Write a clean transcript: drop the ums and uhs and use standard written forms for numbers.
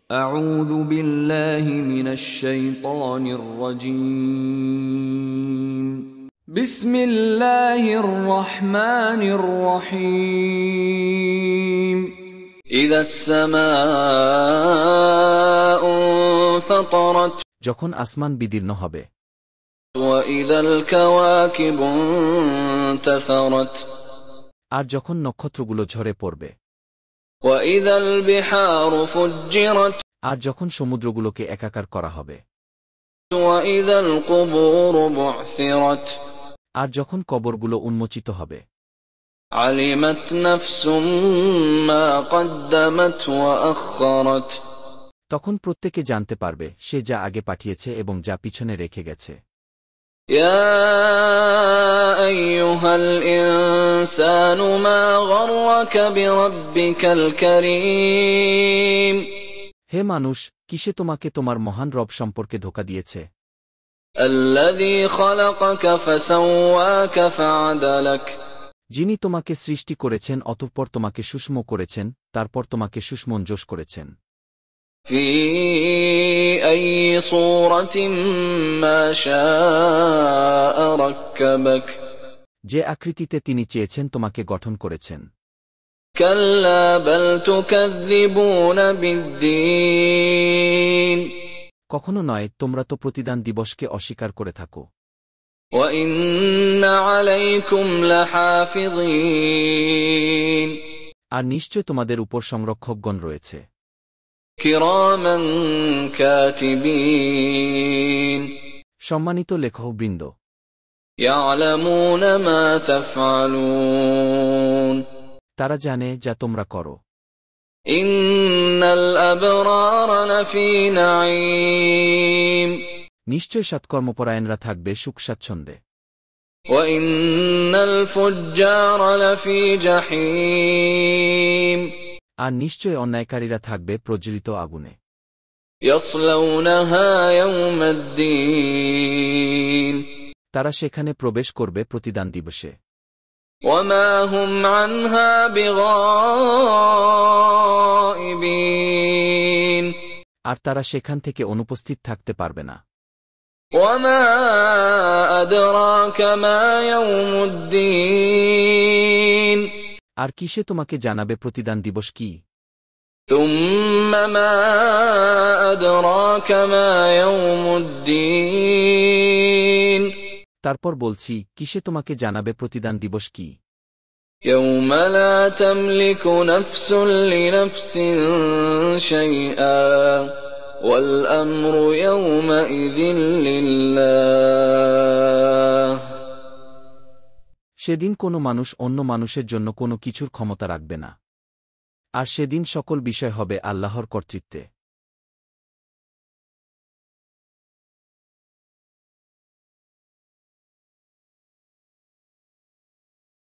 أعوذ بالله من الشيطان الرجيم بسم الله الرحمن الرحيم إذا السماء انفطرت যখন আসমান বিদীর্ণ হবে وإذا الكواكب انتثرت আর যখন নক্ষত্রগুলো ঝরে পড়বে وإذا البحار فجرت আর যখন সমুদ্রগুলোকে একাকার করা হবে وإذا القبور بعثرت আর যখন কবরগুলো উন্মোচিত হবে علمت نفس ما قدمت وأخرت তখন প্রত্যেকে জানতে পারবে সে যা আগে পাঠিয়েছে এবং যা পিছনে রেখে গেছে يا أيها الإنسان ما غرك بربك الكريم হে মানুষ কিসে তোমাকে তোমার মহান রব সম্পর্কে ধোঁকা দিয়েছে الذي خلقك فسواك فعدلك যিনি তোমাকে সৃষ্টি করেছেন অতঃপর তোমাকে সুষম করেছেন তারপর তোমাকে সুসমঞ্জস করেছেন في أي صورة ما شاء ركبك যে আকৃতিতে তিনি চেয়েছেন তোমাকে গঠন করেছেন كلا بل تكذبون بالدين কখনো নয় তোমরা তো প্রতিদান দিবসকে অস্বীকার করে থাকো وإن عليكم لحافظين আর নিশ্চয় তোমাদের উপর সংরক্ষকগণ রয়েছে كراما كاتبين সম্মানিত লেখকবৃন্দ يعلمون ما تفعلون তারা জানে যা তোমরা করো إن الأبرار لفي نعيم নিশ্চয় সৎকর্মপরায়ণরা থাকবে সুখ স্বাচ্ছন্দ্যে وإن الفجار لفي جحيم আর নিশ্চয় অন্যায়কারীরা থাকবে প্রজ্বলিত আগুনে يصلونها يوم الدين তারা সেখানে প্রবেশ করবে প্রতিদান দিবসে وما هم عنها بغائبين আর তারা সেখান থেকে অনুপস্থিত থাকতে পারবে না وما أدراك ما يوم الدين আর কিসে তোমাকে জানাবে প্রতিদান দিবস কি ثم ما أدراك ما يوم الدين তারপর বলছি কিসে তোমাকে জানাবে প্রতিদান দিবস কি يوم لا تملك نفس لنفس شيئا والأمر يومئذ لله সেদিন কোনো মানুষ অন্য মানুষের জন্য কোনো কিছুর ক্ষমতা রাখবে না আর সেদিন সকল বিষয় হবে আল্লাহর কর্তৃত্বে